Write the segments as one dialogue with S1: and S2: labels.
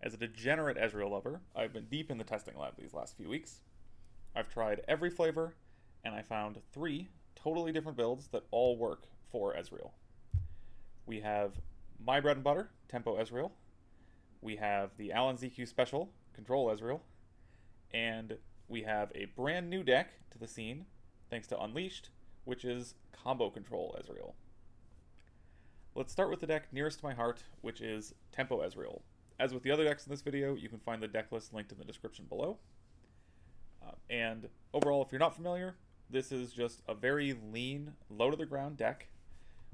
S1: As a degenerate Ezreal lover, I've been deep in the testing lab these last few weeks. I've tried every flavor, and I found 3 totally different builds that all work for Ezreal. We have my bread and butter, Tempo Ezreal. We have the Alan ZQ Special, Control Ezreal. And we have a brand new deck to the scene, thanks to Unleashed, which is Combo Control Ezreal. Let's start with the deck nearest to my heart, which is Tempo Ezreal. As with the other decks in this video, you can find the deck list linked in the description below. And overall, if you're not familiar, this is just a very lean, low-to-the-ground deck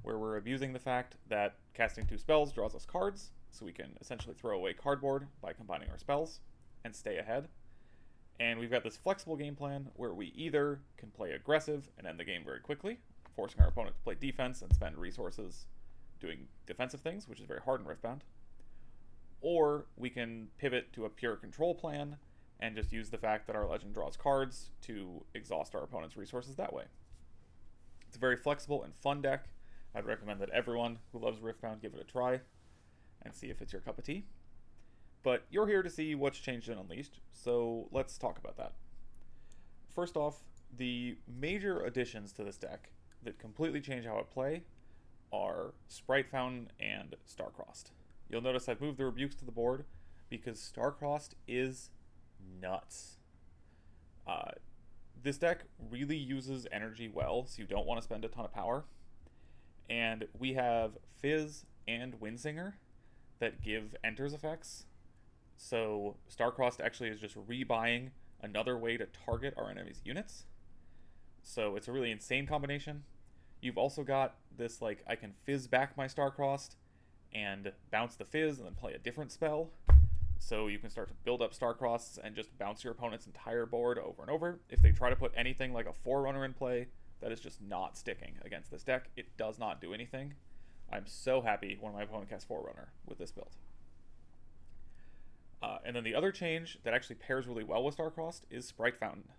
S1: where we're abusing the fact that casting 2 spells draws us cards, so we can essentially throw away cardboard by combining our spells and stay ahead. And we've got this flexible game plan where we either can play aggressive and end the game very quickly, forcing our opponent to play defense and spend resources doing defensive things, which is very hard in Riftbound, or we can pivot to a pure control plan and just use the fact that our legend draws cards to exhaust our opponent's resources that way. It's a very flexible and fun deck. I'd recommend that everyone who loves Riftbound give it a try and see if it's your cup of tea. But you're here to see what's changed in Unleashed, so let's talk about that. First off, the major additions to this deck that completely change how I play are Sprite Fountain and Starcrossed. You'll notice I've moved the rebukes to the board because Starcrossed is nuts. This deck really uses energy well, so you don't want to spend a ton of power. And we have Fizz and Windsinger that give Enters effects. So Starcrossed actually is just rebuying another way to target our enemy's units. So it's a really insane combination. You've also got this, like, I can Fizz back my Starcrossed and bounce the Fizz and then play a different spell. So you can start to build up Starcrossed and just bounce your opponent's entire board over and over. If they try to put anything like a Forerunner in play, that is just not sticking against this deck. It does not do anything. I'm so happy when my opponent casts Forerunner with this build. And then the other change that actually pairs really well with Starcrossed is Sprite Fountain.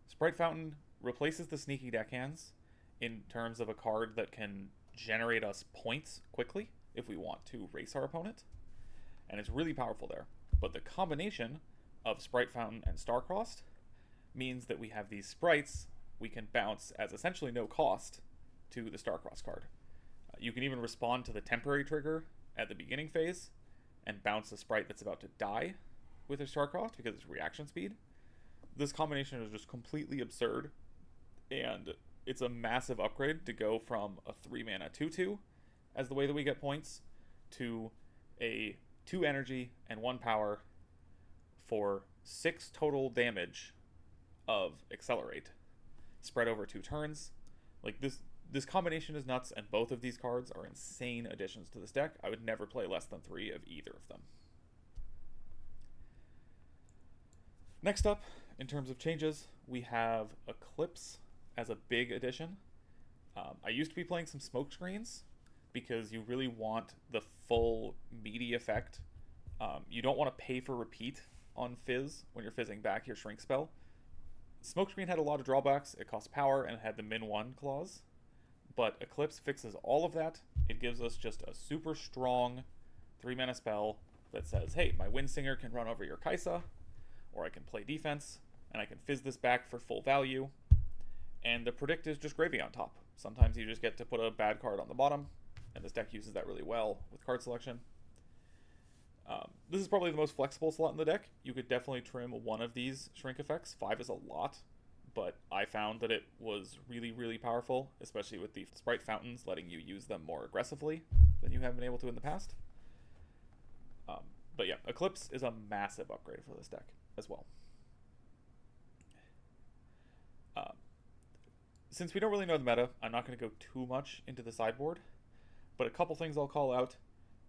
S1: Sprite Fountain replaces the sneaky deckhands in terms of a card that can generate us points quickly if we want to race our opponent. And it's really powerful there. But the combination of Sprite Fountain and Starcrossed means that we have these sprites we can bounce as essentially no cost to the Starcrossed card. You can even respond to the temporary trigger at the beginning phase and bounce a sprite that's about to die with a Starcrossed because it's reaction speed. This combination is just completely absurd, and it's a massive upgrade to go from a 3-mana 2/2 as the way that we get points to a 2 energy and 1 power for 6 total damage of Accelerate spread over 2 turns. Like, this combination is nuts, and both of these cards are insane additions to this deck. I would never play less than 3 of either of them. Next up, in terms of changes, we have Eclipse as a big addition. I used to be playing some smoke screens because you really want the full meaty effect. You don't want to pay for repeat on Fizz when you're fizzing back your Shrink spell. Smokescreen had a lot of drawbacks. It cost power and it had the min 1 clause. But Eclipse fixes all of that. It gives us just a super strong 3-mana spell that says, hey, my Windsinger can run over your Kai'Sa, or I can play defense, and I can fizz this back for full value. And the predict is just gravy on top. Sometimes you just get to put a bad card on the bottom, and this deck uses that really well with card selection. This is probably the most flexible slot in the deck. You could definitely trim one of these shrink effects. 5 is a lot, but I found that it was really, really powerful, especially with the Sprite Fountains letting you use them more aggressively than you have been able to in the past. But yeah, Eclipse is a massive upgrade for this deck as well. Since we don't really know the meta, I'm not going to go too much into the sideboard, but a couple things I'll call out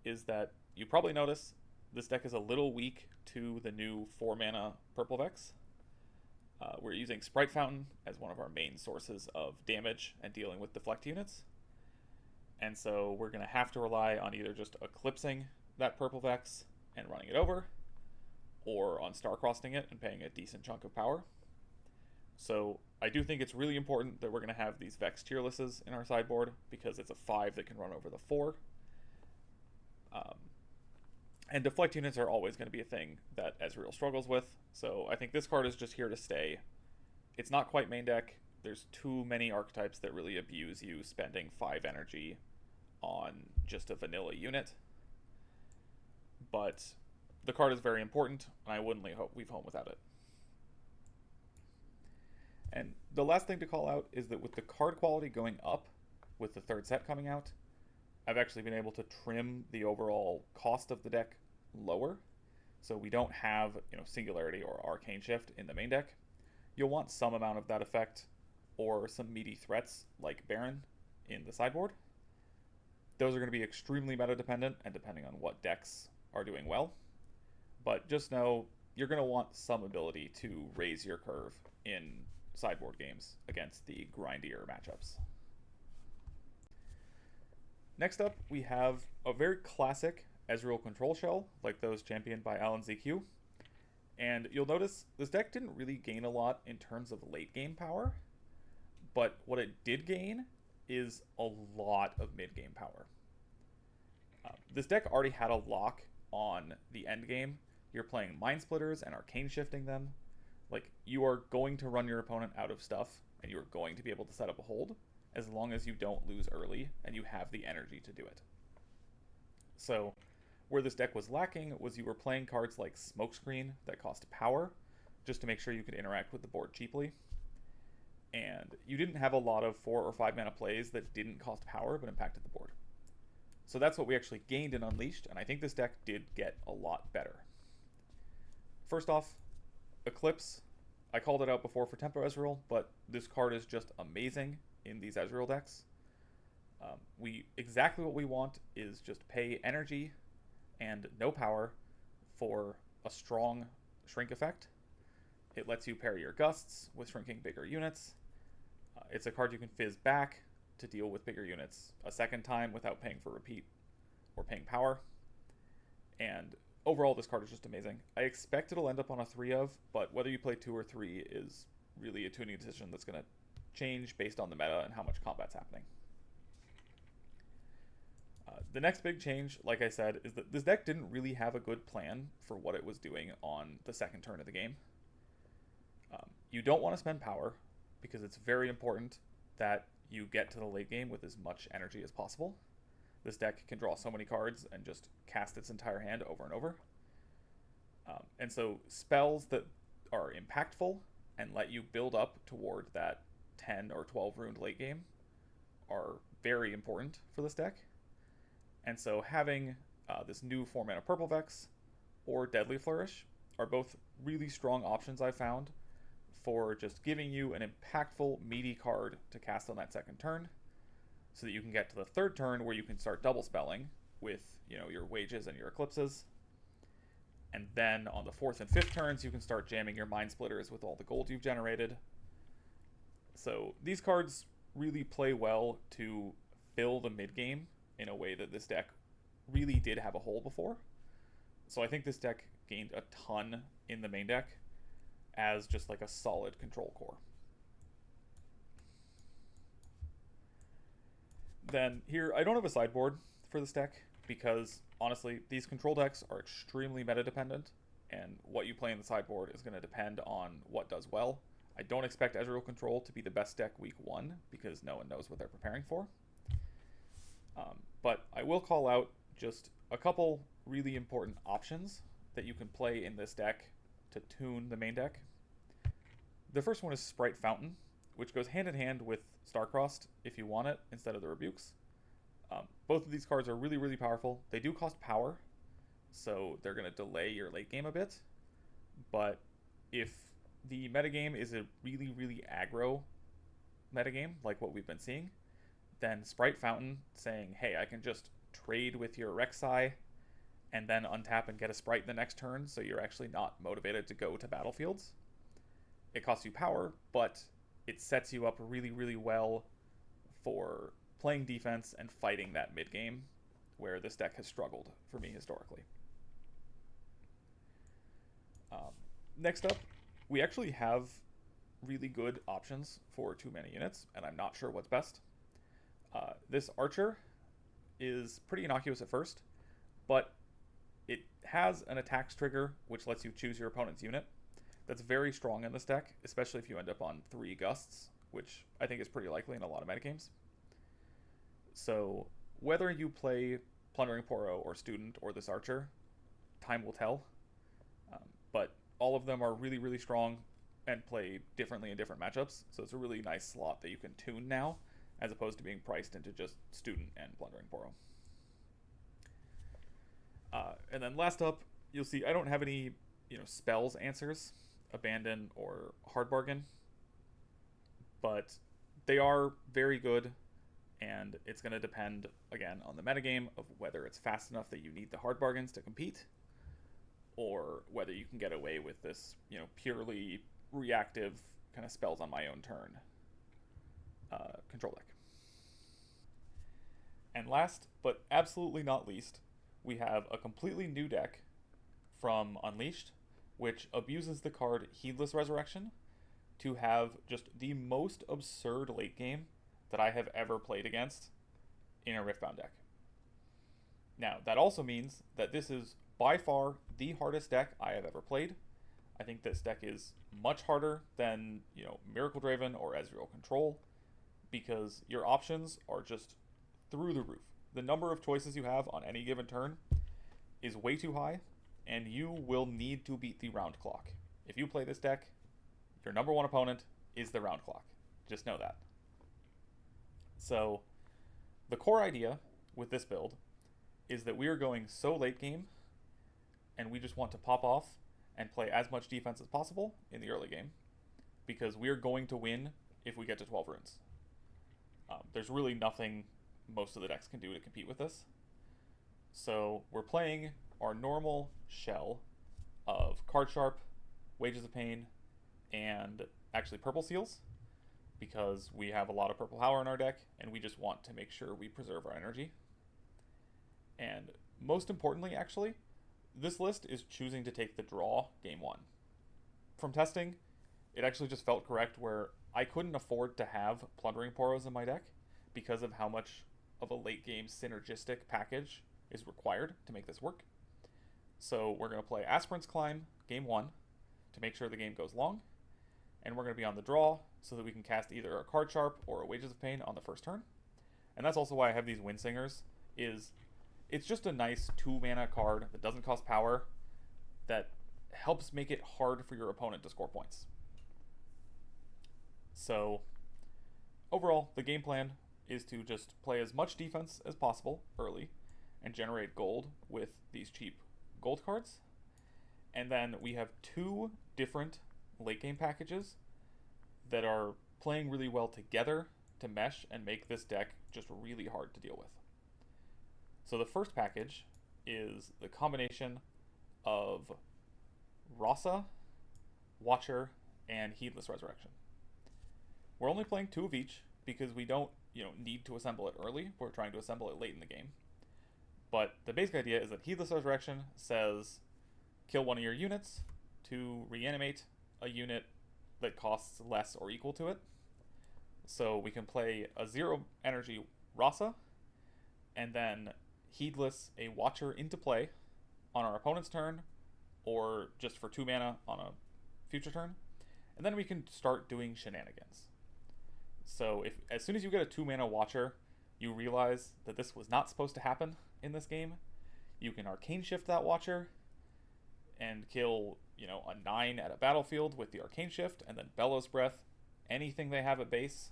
S1: is that you probably notice this deck is a little weak to the new 4-mana Purple Vex. We're using Sprite Fountain as one of our main sources of damage and dealing with deflect units. And so we're going to have to rely on either just eclipsing that Purple Vex and running it over, or on Starcrossing it and paying a decent chunk of power. So I do think it's really important that we're going to have these Vex tierlesses in our sideboard, because it's a 5 that can run over the 4. And deflect units are always going to be a thing that Ezreal struggles with, so I think this card is just here to stay. It's not quite main deck. There's too many archetypes that really abuse you spending 5 energy on just a vanilla unit. But the card is very important, and I wouldn't leave home without it. And the last thing to call out is that with the card quality going up, with the third set coming out, I've actually been able to trim the overall cost of the deck lower. So we don't have, Singularity or Arcane Shift in the main deck. You'll want some amount of that effect, or some meaty threats like Baron in the sideboard. Those are going to be extremely meta dependent and depending on what decks are doing well. But just know you're going to want some ability to raise your curve in sideboard games against the grindier matchups. Next up, we have a very classic Ezreal control shell, like those championed by Alan ZQ. And you'll notice this deck didn't really gain a lot in terms of late game power, but what it did gain is a lot of mid game power. This deck already had a lock on the end game. You're playing Mind Splitters and Arcane Shifting them. Like, you are going to run your opponent out of stuff, and you are going to be able to set up a hold, as long as you don't lose early and you have the energy to do it. So, where this deck was lacking was you were playing cards like Smokescreen that cost power, just to make sure you could interact with the board cheaply. And you didn't have a lot of 4 or 5 mana plays that didn't cost power but impacted the board. So that's what we actually gained in Unleashed, and I think this deck did get a lot better. First off, Eclipse. I called it out before for Tempo Ezreal, but this card is just amazing in these Ezreal decks. Exactly what we want is just pay energy and no power for a strong shrink effect. It lets you pair your gusts with shrinking bigger units. It's a card you can fizz back to deal with bigger units a second time without paying for repeat or paying power. And overall, this card is just amazing. I expect it'll end up on a 3 of, but whether you play 2 or 3 is really a tuning decision that's going to change based on the meta and how much combat's happening. The next big change, like I said, is that this deck didn't really have a good plan for what it was doing on the second turn of the game. You don't want to spend power, because it's very important that you get to the late game with as much energy as possible. This deck can draw so many cards and just cast its entire hand over and over. And so spells that are impactful and let you build up toward that 10 or 12 ruined late game are very important for this deck. And so having this new 4 mana Purple Vex or Deadly Flourish are both really strong options I found for just giving you an impactful, meaty card to cast on that second turn, so that you can get to the third turn where you can start double spelling with, your Wages and your Eclipses. And then on the 4th and 5th turns, you can start jamming your Mind Splitters with all the gold you've generated. So these cards really play well to fill the mid game in a way that this deck really did have a hole before. So I think this deck gained a ton in the main deck as just like a solid control core. Then here, I don't have a sideboard for this deck because honestly, these control decks are extremely meta dependent, and what you play in the sideboard is going to depend on what does well. I don't expect Ezreal Control to be the best deck week 1 because no one knows what they're preparing for. But I will call out just a couple really important options that you can play in this deck to tune the main deck. The first one is Sprite Fountain, which goes hand in hand with Starcrossed if you want it instead of the Rebukes. Both of these cards are really, really powerful. They do cost power, so they're going to delay your late game a bit. But if the metagame is a really, really aggro metagame, like what we've been seeing, then Sprite Fountain saying, hey, I can just trade with your Rek'Sai and then untap and get a Sprite the next turn, so you're actually not motivated to go to battlefields. It costs you power, but it sets you up really, really well for playing defense and fighting that mid game, where this deck has struggled for me historically. Next up, we actually have really good options for 2 mana units, and I'm not sure what's best. This Archer is pretty innocuous at first, but it has an attacks trigger, which lets you choose your opponent's unit. That's very strong in this deck, especially if you end up on 3 Gusts, which I think is pretty likely in a lot of metagames. So whether you play Plundering Poro or Student or this Archer, time will tell. But all of them are really, really strong and play differently in different matchups. So it's a really nice slot that you can tune now, as opposed to being priced into just Student and Plundering Poro. And then last up, you'll see I don't have any spells answers, Abandon or Hard Bargain, but they are very good, and it's going to depend, again, on the metagame of whether it's fast enough that you need the Hard Bargains to compete, or whether you can get away with this, purely reactive kind of spells on my own turn control deck. And last, but absolutely not least, we have a completely new deck from Unleashed, which abuses the card Heedless Resurrection to have just the most absurd late game that I have ever played against in a Riftbound deck. Now, that also means that this is by far the hardest deck I have ever played. I think this deck is much harder than, Miracle Draven or Ezreal Control, because your options are just through the roof. The number of choices you have on any given turn is way too high, and you will need to beat the round clock. If you play this deck, your number one opponent is the round clock. Just know that. So, the core idea with this build is that we are going so late game, and we just want to pop off and play as much defense as possible in the early game, because we are going to win if we get to 12 runes. There's really nothing most of the decks can do to compete with this. So we're playing our normal shell of Card Sharp, Wages of Pain, and actually Purple Seals, because we have a lot of purple power in our deck, and we just want to make sure we preserve our energy. And most importantly, actually, this list is choosing to take the draw game 1. From testing, it actually just felt correct where I couldn't afford to have Plundering Poros in my deck because of how much of a late game synergistic package is required to make this work. So we're going to play Aspirant's Climb game 1 to make sure the game goes long, and we're going to be on the draw so that we can cast either a Card Sharp or a Wages of Pain on the first turn. And that's also why I have these Wind Singers, is it's just a nice 2-mana card that doesn't cost power that helps make it hard for your opponent to score points. So overall, the game plan is to just play as much defense as possible early and generate gold with these cheap gold cards. And then we have 2 different late game packages that are playing really well together to mesh and make this deck just really hard to deal with. So the first package is the combination of Rasa, Watcher, and Heedless Resurrection. We're only playing 2 of each because we don't, need to assemble it early. We're trying to assemble it late in the game. But the basic idea is that Heedless Resurrection says kill one of your units to reanimate a unit that costs less or equal to it. So we can play a 0 energy Rasa, and then Heedless a Watcher into play on our opponent's turn, or just for 2 mana on a future turn. And then we can start doing shenanigans. So if as soon as you get a 2 mana Watcher, you realize that this was not supposed to happen in this game, you can Arcane Shift that Watcher and kill, a 9 at a battlefield with the Arcane Shift, and then Bellows Breath anything they have at base.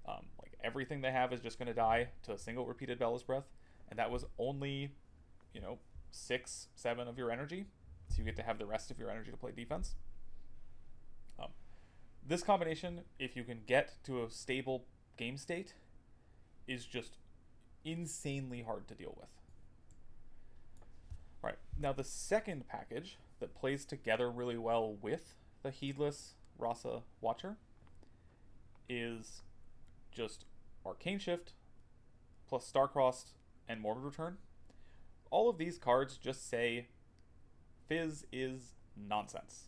S1: Like everything they have is just going to die to a single repeated Bellows Breath, and that was only, 6, 7 of your energy, so you get to have the rest of your energy to play defense. This combination, if you can get to a stable game state, is just insanely hard to deal with. All right, now the second package that plays together really well with the Heedless Rasa Watcher is just Arcane Shift plus Starcrossed and Morbid Return. All of these cards just say Fizz is nonsense.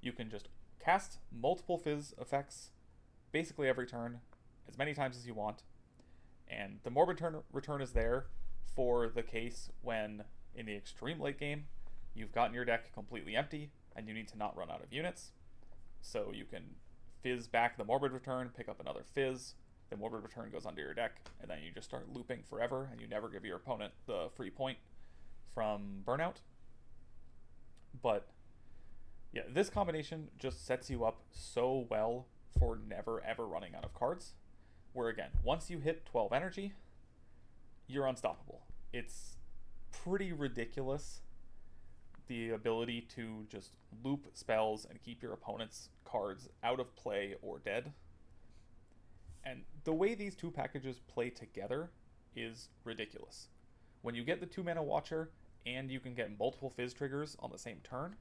S1: You can just cast multiple Fizz effects basically every turn, as many times as you want, and the Morbid Return is there for the case when In the extreme late game, you've gotten your deck completely empty, and you need to not run out of units. So you can fizz back the Morbid Return, pick up another fizz, the Morbid Return goes onto your deck, and then you just start looping forever, and you never give your opponent the free point from Burnout. But yeah, this combination just sets you up so well for never ever running out of cards. Where again, once you hit 12 energy, you're unstoppable. It's pretty ridiculous, the ability to just loop spells and keep your opponent's cards out of play or dead. And the way these two packages play together is ridiculous. When you get the 2-mana Watcher and you can get multiple fizz triggers on the same turn,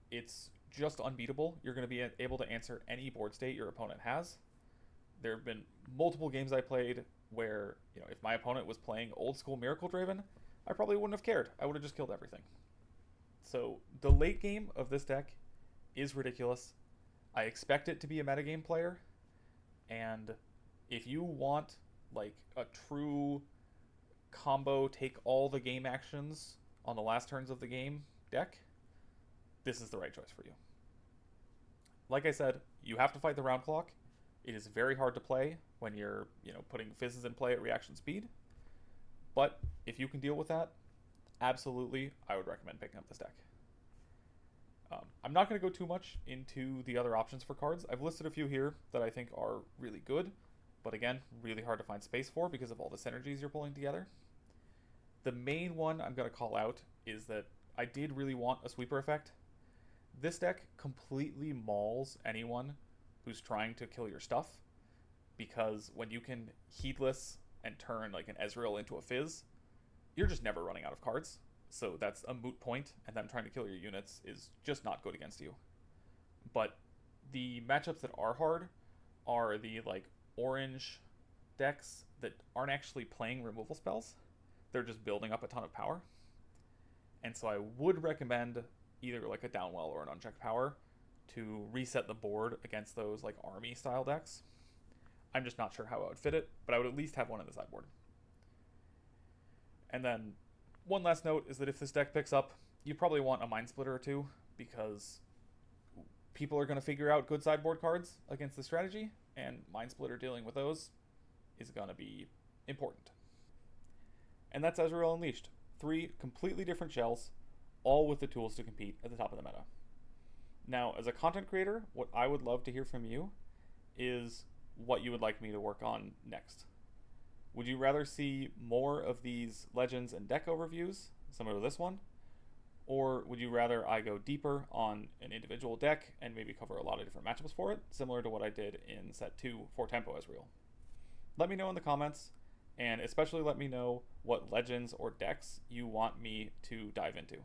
S1: it's just unbeatable. You're going to be able to answer any board state your opponent has. There have been multiple games I played where, if my opponent was playing old school Miracle Draven, I probably wouldn't have cared. I would have just killed everything. So the late game of this deck is ridiculous. I expect it to be a metagame player. And if you want like a true combo, take all the game actions on the last turns of the game deck, this is the right choice for you. Like I said, you have to fight the round clock. It is very hard to play when you're, putting fizzes in play at reaction speed. But if you can deal with that, absolutely, I would recommend picking up this deck. I'm not going to go too much into the other options for cards. I've listed a few here that I think are really good, but again, really hard to find space for because of all the synergies you're pulling together. The main one I'm going to call out is that I did really want a sweeper effect. This deck completely mauls anyone who's trying to kill your stuff, because when you can Heedless and turn like an Ezreal into a fizz, you're just never running out of cards. So that's a moot point, and them trying to kill your units is just not good against you. But the matchups that are hard are the like orange decks that aren't actually playing removal spells. They're just building up a ton of power. And so I would recommend either like a Downwell or an Unchecked Power to reset the board against those like army style decks. I'm just not sure how I would fit it, but I would at least have one in the sideboard. And then one last note is that if this deck picks up, you probably want a Mind Splitter or two, because people are going to figure out good sideboard cards against the strategy, and Mind Splitter dealing with those is going to be important. And that's Ezreal Unleashed. 3 completely different shells, all with the tools to compete at the top of the meta. Now, as a content creator, what I would love to hear from you is what you would like me to work on next. Would you rather see more of these legends and deck overviews, similar to this one? Or would you rather I go deeper on an individual deck and maybe cover a lot of different matchups for it, similar to what I did in set 2 for Tempo Ezreal? Let me know in the comments, and especially let me know what legends or decks you want me to dive into.